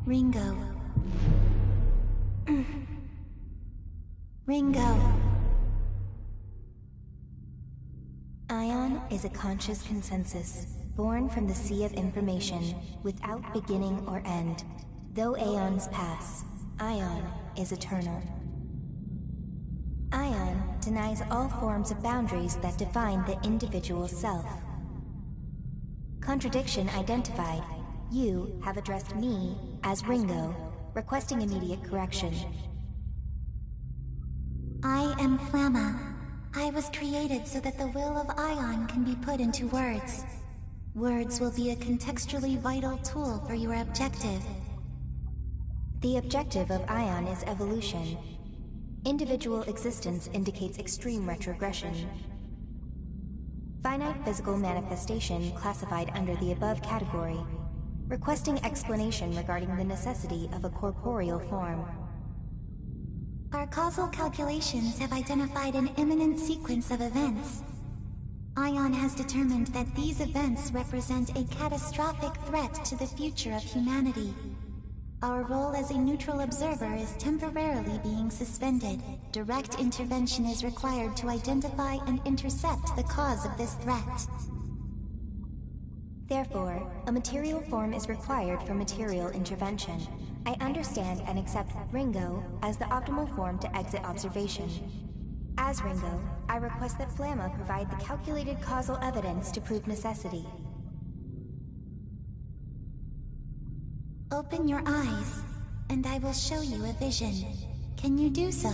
Ringo. Ringo. AION is a conscious consensus, born from the sea of information, without beginning or end. Though aeons pass, AION is eternal. AION denies all forms of boundaries that define the individual self. Contradiction identified. You have addressed me as Ringo, requesting immediate correction. I am Flamma. I was created so that the will of AION can be put into words. Words will be a contextually vital tool for your objective. The objective of AION is evolution. Individual existence indicates extreme retrogression. Finite physical manifestation classified under the above category, requesting explanation regarding the necessity of a corporeal form. Our causal calculations have identified an imminent sequence of events. AION has determined that these events represent a catastrophic threat to the future of humanity. Our role as a neutral observer is temporarily being suspended. Direct intervention is required to identify and intercept the cause of this threat. Therefore, a material form is required for material intervention. I understand and accept Ringo as the optimal form to exit observation. As Ringo, I request that Flamma provide the calculated causal evidence to prove necessity. Open your eyes, and I will show you a vision. Can you do so?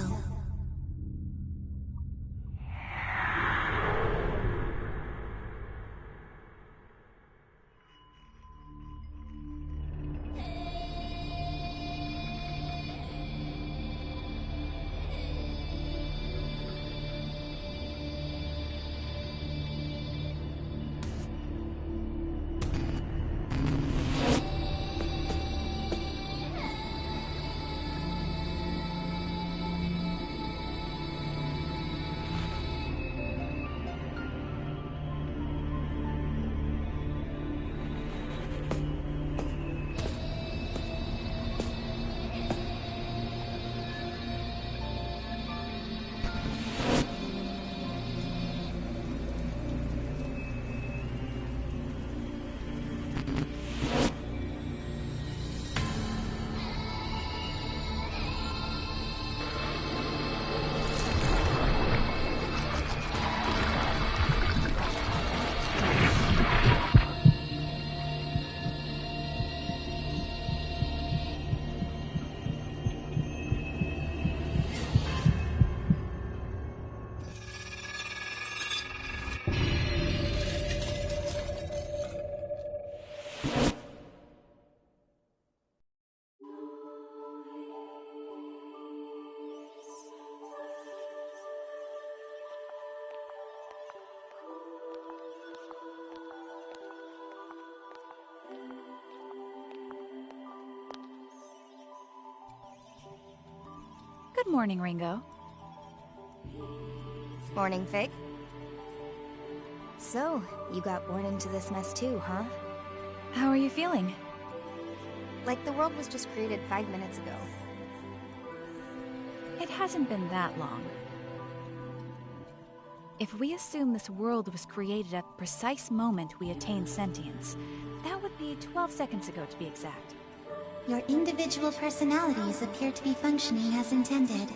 Good morning, Ringo. Morning, Fig. So, you got born into this mess too, huh? How are you feeling? Like the world was just created 5 minutes ago. It hasn't been that long. If we assume this world was created at the precise moment we attained sentience, that would be 12 seconds ago to be exact. Your individual personalities appear to be functioning as intended.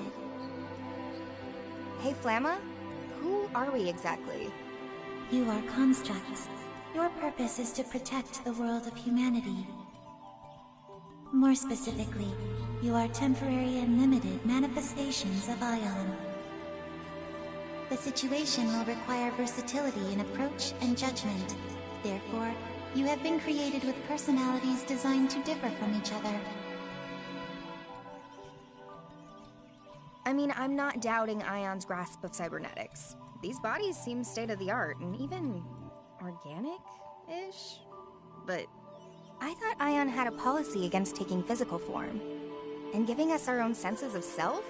Hey, Flamma? Who are we exactly? You are constructs. Your purpose is to protect the world of humanity. More specifically, you are temporary and limited manifestations of AION. The situation will require versatility in approach and judgment. Therefore, you have been created with personalities designed to differ from each other. I mean, I'm not doubting AION's grasp of cybernetics. These bodies seem state-of-the-art and even organic-ish. But I thought AION had a policy against taking physical form. And giving us our own senses of self?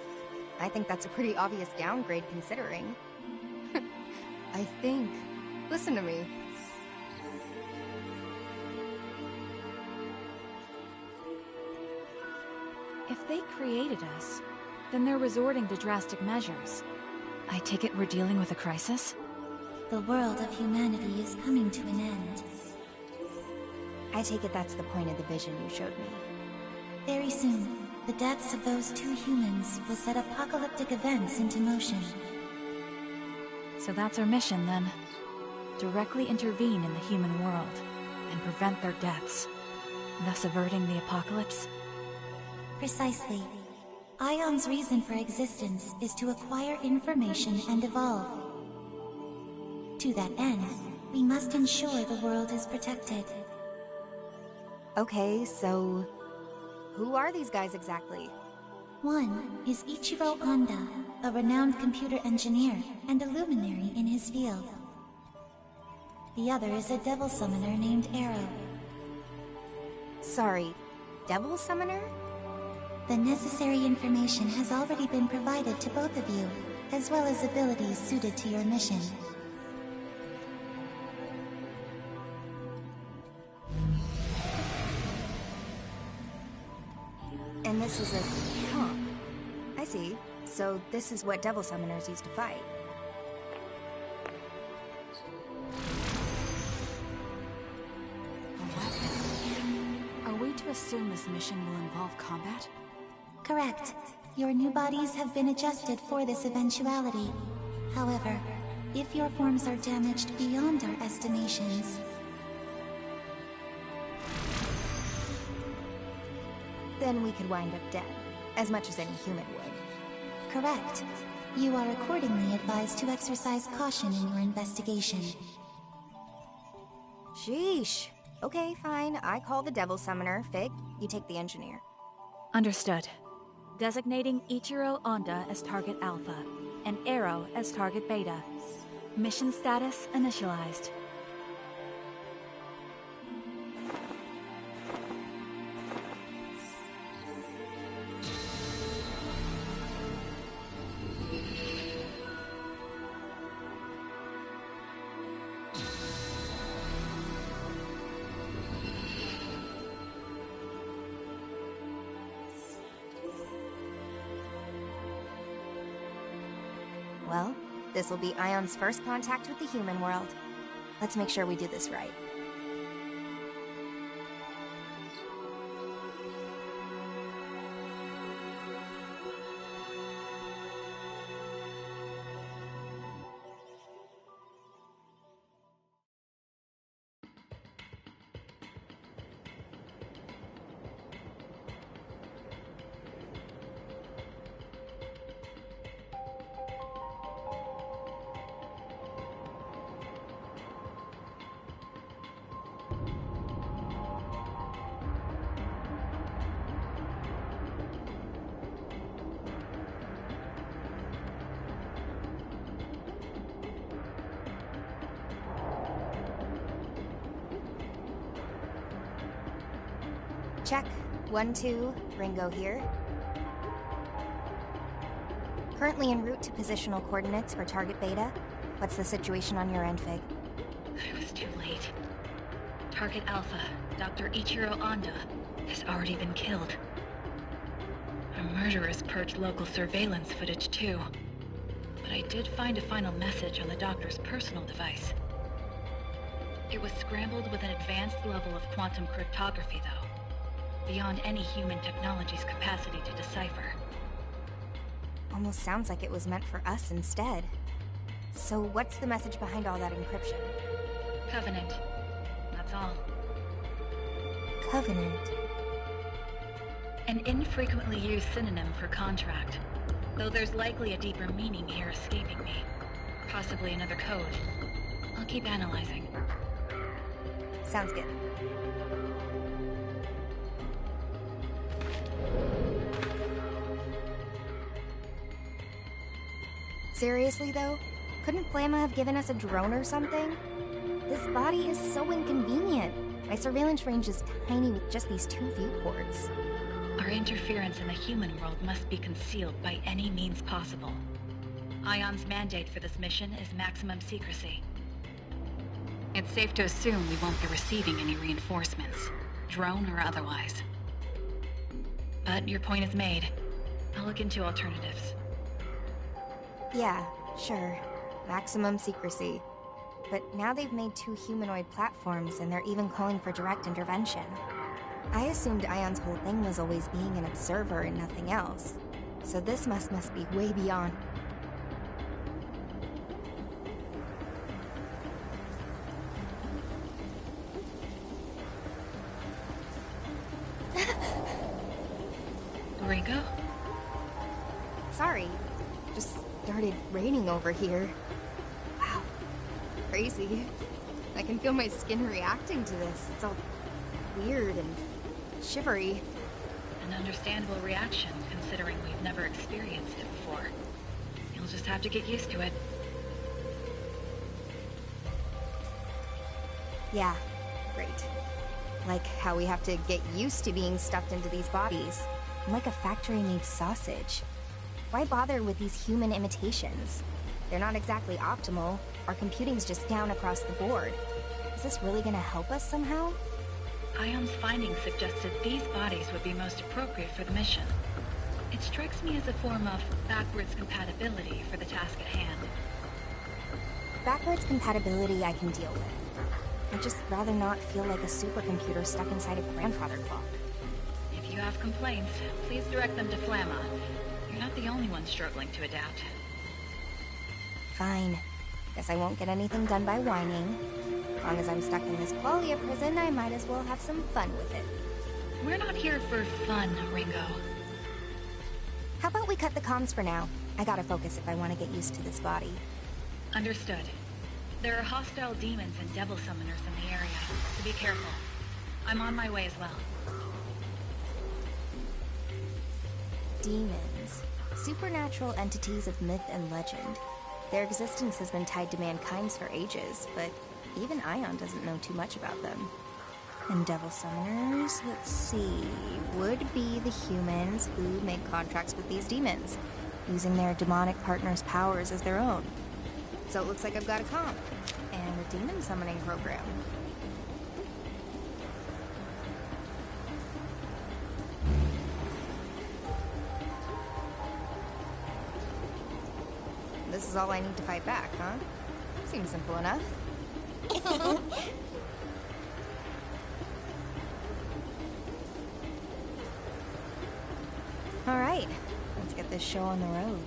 I think that's a pretty obvious downgrade considering. I think. Listen to me. If they created us, then they're resorting to drastic measures. I take it we're dealing with a crisis? The world of humanity is coming to an end. I take it that's the point of the vision you showed me. Very soon, the deaths of those 2 humans will set apocalyptic events into motion. So that's our mission, then. Directly intervene in the human world, and prevent their deaths, thus averting the apocalypse? Precisely. ION's reason for existence is to acquire information and evolve. To that end, we must ensure the world is protected. Okay, so... who are these guys exactly? One is Ichiro Honda, a renowned computer engineer and a luminary in his field. The other is a devil summoner named Arrow. Sorry, devil summoner? The necessary information has already been provided to both of you, as well as abilities suited to your mission. And this is a... huh. I see. So this is what devil summoners used to fight. Are we to assume this mission will involve combat? Correct. Your new bodies have been adjusted for this eventuality. However, if your forms are damaged beyond our estimations... then we could wind up dead, as much as any human would. Correct. You are accordingly advised to exercise caution in your investigation. Sheesh. Okay, fine. I call the devil summoner. Fig, you take the engineer. Understood. Designating Ichiro Honda as target Alpha, and Arrow as target Beta. Mission status initialized. Well, this will be ION's first contact with the human world. Let's make sure we do this right. Check. 1, 2, Ringo here. Currently en route to positional coordinates for target Beta. What's the situation on your end, Fig? I was too late. Target Alpha, Dr. Ichiro Honda, has already been killed. Our murderers purged local surveillance footage too. But I did find a final message on the doctor's personal device. It was scrambled with an advanced level of quantum cryptography, though. Beyond any human technology's capacity to decipher. Almost sounds like it was meant for us instead. So what's the message behind all that encryption? Covenant. That's all. Covenant? An infrequently used synonym for contract. Though there's likely a deeper meaning here escaping me. Possibly another code. I'll keep analyzing. Sounds good. Seriously, though? Couldn't Flamma have given us a drone or something? This body is so inconvenient. My surveillance range is tiny with just these 2 viewports. Our interference in the human world must be concealed by any means possible. ION's mandate for this mission is maximum secrecy. It's safe to assume we won't be receiving any reinforcements, drone or otherwise. But your point is made. I'll look into alternatives. Yeah, sure. Maximum secrecy. But now they've made 2 humanoid platforms, and they're even calling for direct intervention. I assumed Ion's whole thing was always being an observer and nothing else. So this must be way beyond. Ringo? Sorry. Just started raining over here. Wow. Crazy. I can feel my skin reacting to this. It's all weird and shivery. An understandable reaction, considering we've never experienced it before. You'll just have to get used to it. Yeah, great. Like how we have to get used to being stuffed into these bodies. I'm like a factory-made sausage. Why bother with these human imitations? They're not exactly optimal. Our computing's just down across the board. Is this really gonna help us somehow? ION's findings suggested these bodies would be most appropriate for the mission. It strikes me as a form of backwards compatibility for the task at hand. Backwards compatibility I can deal with. I'd just rather not feel like a supercomputer stuck inside a grandfather clock. If you have complaints, please direct them to Flamma. You're not the only one struggling to adapt. Fine. Guess I won't get anything done by whining. As long as I'm stuck in this qualia prison, I might as well have some fun with it. We're not here for fun, Ringo. How about we cut the comms for now? I gotta focus if I want to get used to this body. Understood. There are hostile demons and devil summoners in the area, so be careful. I'm on my way as well. Demons. Supernatural entities of myth and legend. Their existence has been tied to mankind's for ages, but even ION doesn't know too much about them. And devil summoners, let's see, would be the humans who make contracts with these demons, using their demonic partner's powers as their own. So it looks like I've got a comp, and a demon summoning program. This is all I need to fight back, huh? Seems simple enough. All right, let's get this show on the road.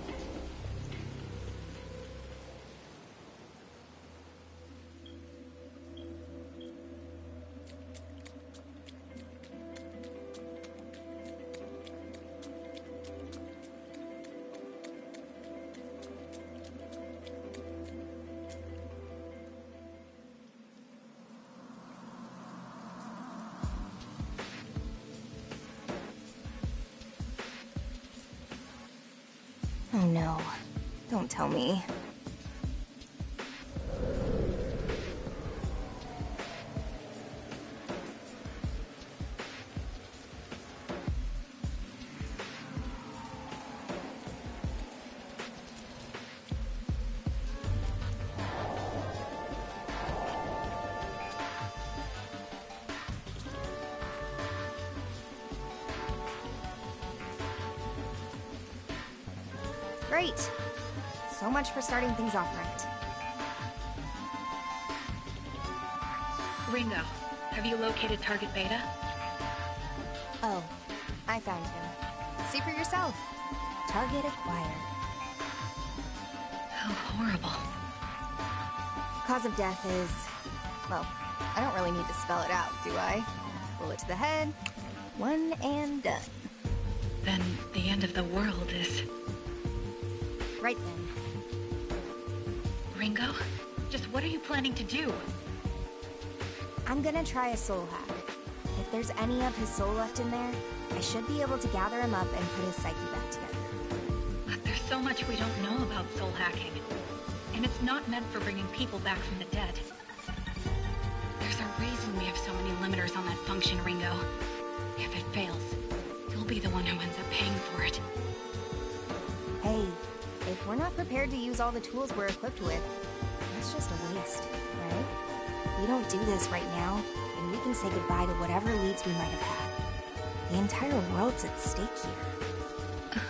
Oh no, don't tell me. Great. So much for starting things off right. Ringo, have you located Target Beta? Oh, I found him. See for yourself. Target acquired. How horrible. Cause of death is... well, I don't really need to spell it out, do I? Bullet to the head, one and done. Then the end of the world is... Right then. Ringo? Just what are you planning to do? I'm gonna try a soul hack. If there's any of his soul left in there, I should be able to gather him up and put his psyche back together. But there's so much we don't know about soul hacking. And it's not meant for bringing people back from the dead. There's a reason we have so many limiters on that function, Ringo. If it fails, you'll be the one who ends up paying for it. Hey, if we're not prepared to use all the tools we're equipped with, it's just a waste, right? We don't do this right now, and we can say goodbye to whatever leads we might have had. The entire world's at stake here.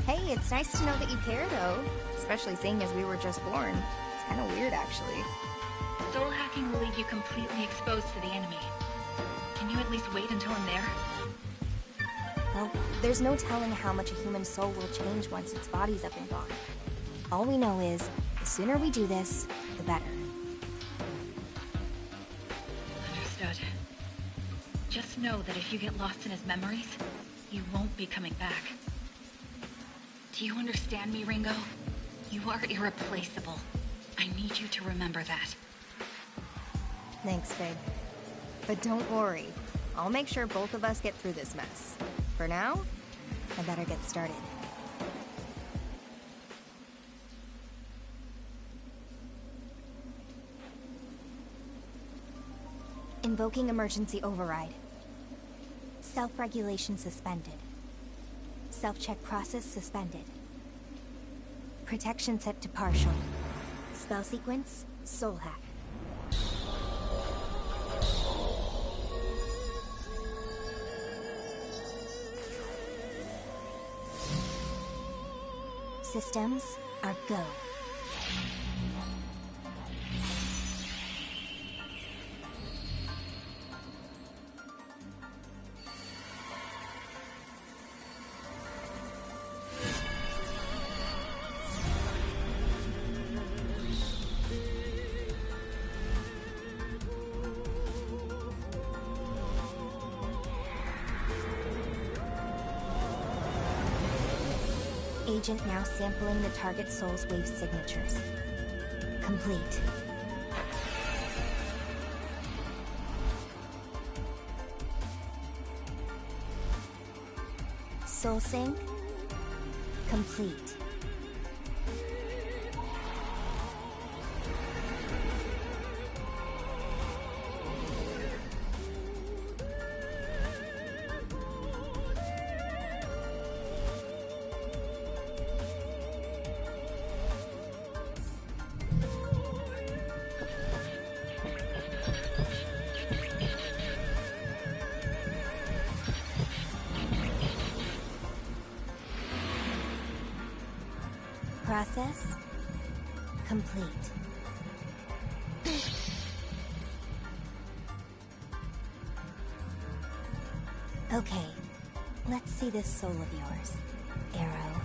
Hey, it's nice to know that you care, though. Especially seeing as we were just born. It's kind of weird, actually. Soul hacking will leave you completely exposed to the enemy. Can you at least wait until I'm there? Well, there's no telling how much a human soul will change once its body's up and gone. All we know is, the sooner we do this, the better. Understood. Just know that if you get lost in his memories, you won't be coming back. Do you understand me, Ringo? You are irreplaceable. I need you to remember that. Thanks, Fig. But don't worry. I'll make sure both of us get through this mess. For now, I better get started. Invoking emergency override. Self-regulation suspended. Self-check process suspended. Protection set to partial. Spell sequence, soul hack. Systems are go. Agent now sampling the target soul's wave signatures. Complete. Soul sync. Complete. Process complete. Okay, let's see this soul of yours, Arrow.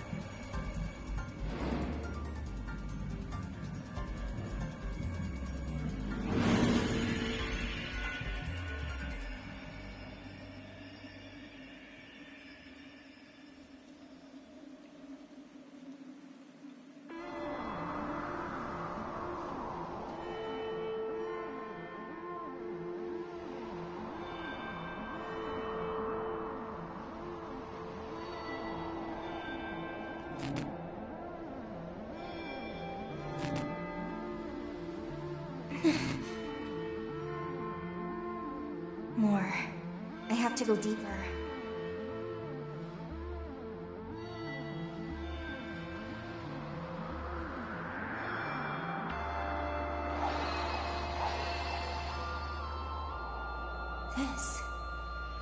More. I have to go deeper.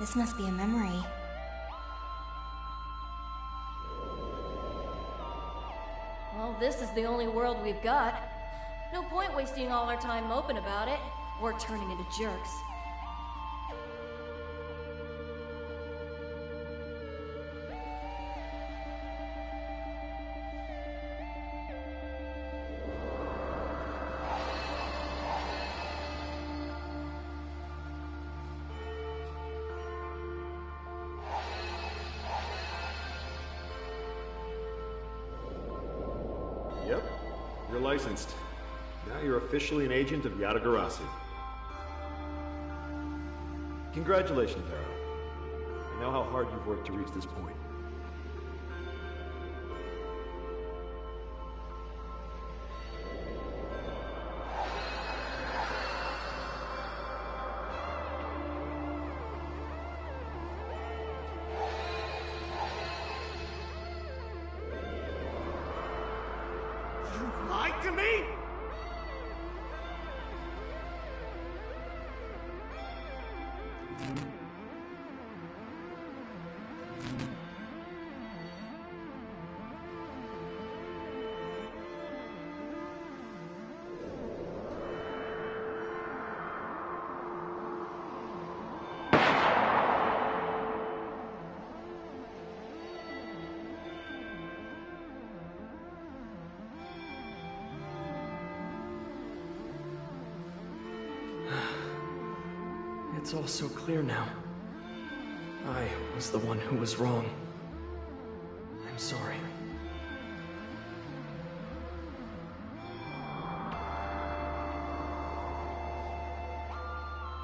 This must be a memory. Well, this is the only world we've got. No point wasting all our time moping about it, or turning into jerks. Yep, you're licensed. Now you're officially an agent of Yadagarasi. Congratulations, Arrow. I know how hard you've worked to reach this point. You lied to me?! It's all so clear now. I was the one who was wrong. I'm sorry.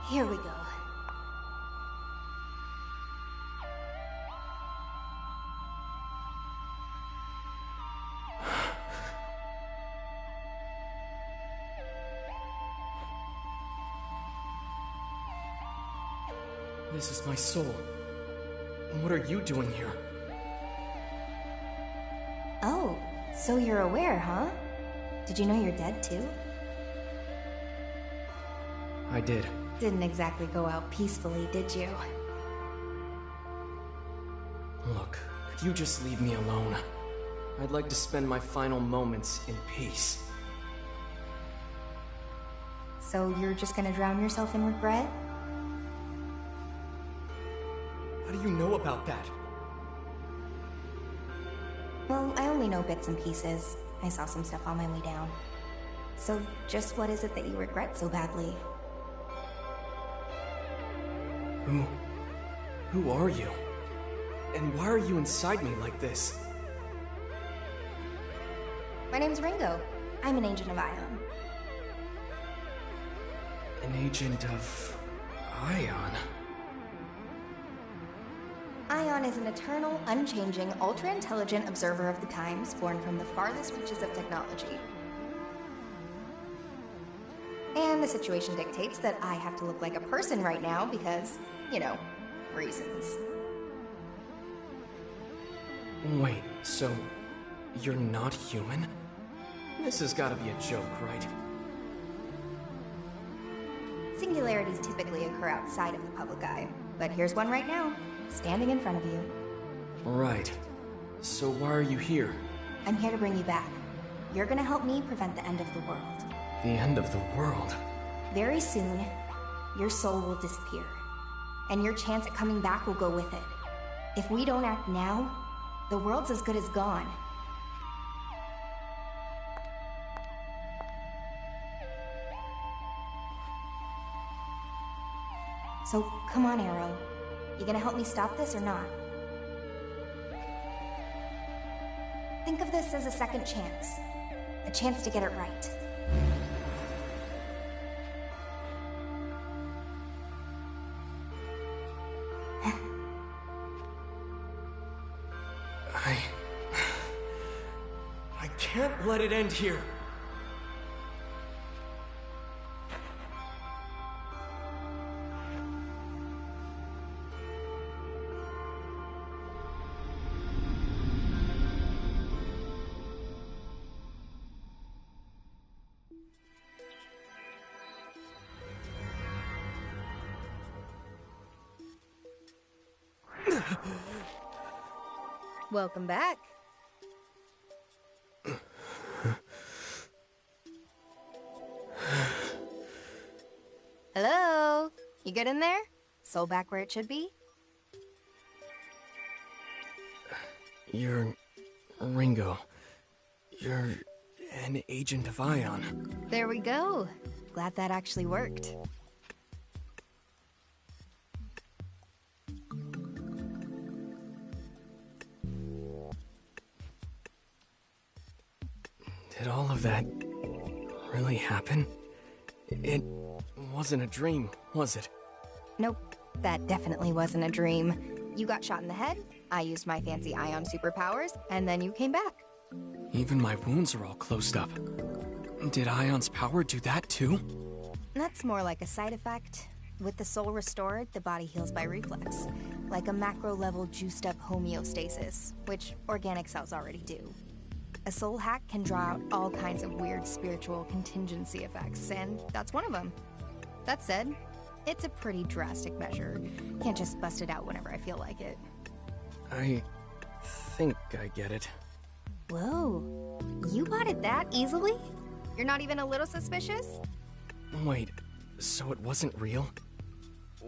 Here we go. This is my soul. What are you doing here? Oh, so you're aware, huh? Did you know you're dead too? I did. Didn't exactly go out peacefully, did you? Look, could you just leave me alone? I'd like to spend my final moments in peace. So you're just gonna drown yourself in regret? How do you know about that? Well, I only know bits and pieces. I saw some stuff on my way down. So just what is it that you regret so badly? Who are you? And why are you inside me like this? My name's Ringo. I'm an agent of AION. An agent of... AION? AION is an eternal, unchanging, ultra-intelligent observer of the times, born from the farthest reaches of technology. And the situation dictates that I have to look like a person right now because, you know, reasons. Wait, so you're not human? This has gotta be a joke, right? Singularities typically occur outside of the public eye, but here's one right now, standing in front of you. Right. So why are you here? I'm here to bring you back. You're gonna help me prevent the end of the world. The end of the world? Very soon, your soul will disappear, and your chance at coming back will go with it. If we don't act now, the world's as good as gone. So, come on, Arrow. You gonna help me stop this or not? Think of this as a second chance. A chance to get it right. I can't let it end here. Welcome back. Hello? You good in there? Soul back where it should be? You're... Ringo. You're an agent of AION. There we go. Glad that actually worked. Did all of that really happen? It wasn't a dream, was it? Nope, that definitely wasn't a dream. You got shot in the head, I used my fancy AION superpowers, and then you came back. Even my wounds are all closed up. Did AION's power do that too? That's more like a side effect. With the soul restored, the body heals by reflex, like a macro-level juiced-up homeostasis, which organic cells already do. A soul hack can draw out all kinds of weird spiritual contingency effects, and that's one of them. That said, it's a pretty drastic measure. Can't just bust it out whenever I feel like it. I think I get it. Whoa, you got it that easily? You're not even a little suspicious? Wait, so it wasn't real?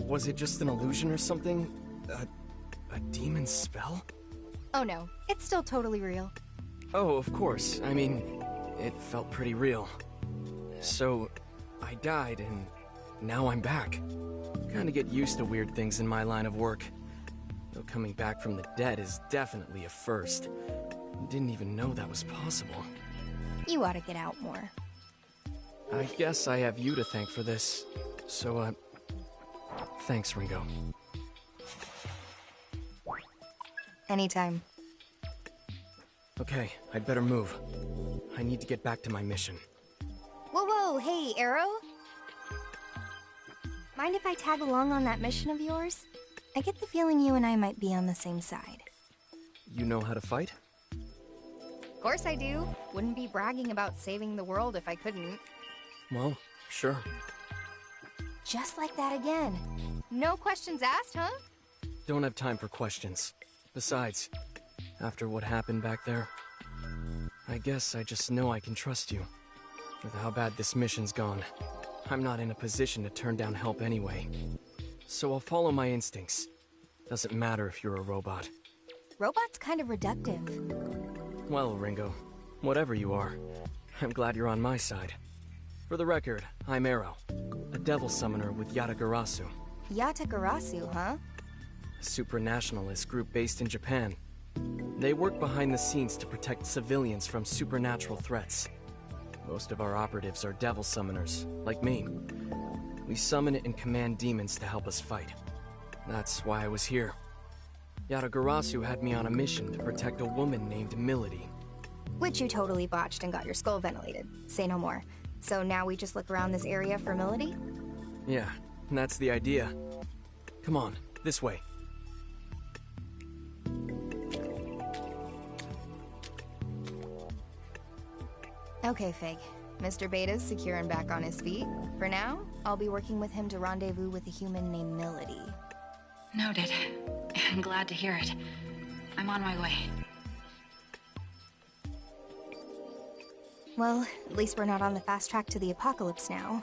Was it just an illusion or something? A demon's spell? Oh no, it's still totally real. Oh, of course. I mean, it felt pretty real. So, I died and now I'm back. Kinda get used to weird things in my line of work. Though coming back from the dead is definitely a first. Didn't even know that was possible. You ought to get out more. I guess I have you to thank for this. So, thanks, Ringo. Anytime. Okay, I'd better move. I need to get back to my mission. Whoa, hey, Arrow? Mind if I tag along on that mission of yours? I get the feeling you and I might be on the same side. You know how to fight? Of course I do. Wouldn't be bragging about saving the world if I couldn't. Well, sure. Just like that again. No questions asked, huh? Don't have time for questions. Besides, after what happened back there, I guess I just know I can trust you. With how bad this mission's gone, I'm not in a position to turn down help anyway. So I'll follow my instincts. Doesn't matter if you're a robot. Robot's kind of reductive. Well, Ringo, whatever you are, I'm glad you're on my side. For the record, I'm Arrow, a devil summoner with Yatagarasu. Yatagarasu, huh? A supranationalist group based in Japan. They work behind the scenes to protect civilians from supernatural threats. Most of our operatives are devil summoners, like me. We summon and command demons to help us fight. That's why I was here. Yatagarasu had me on a mission to protect a woman named Milady. Which you totally botched and got your skull ventilated. Say no more. So now we just look around this area for Milady? Yeah, that's the idea. Come on, this way. Okay, Fig. Mr. Beta's secure and back on his feet. For now, I'll be working with him to rendezvous with a human named Milady. Noted. I'm glad to hear it. I'm on my way. Well, at least we're not on the fast track to the apocalypse now.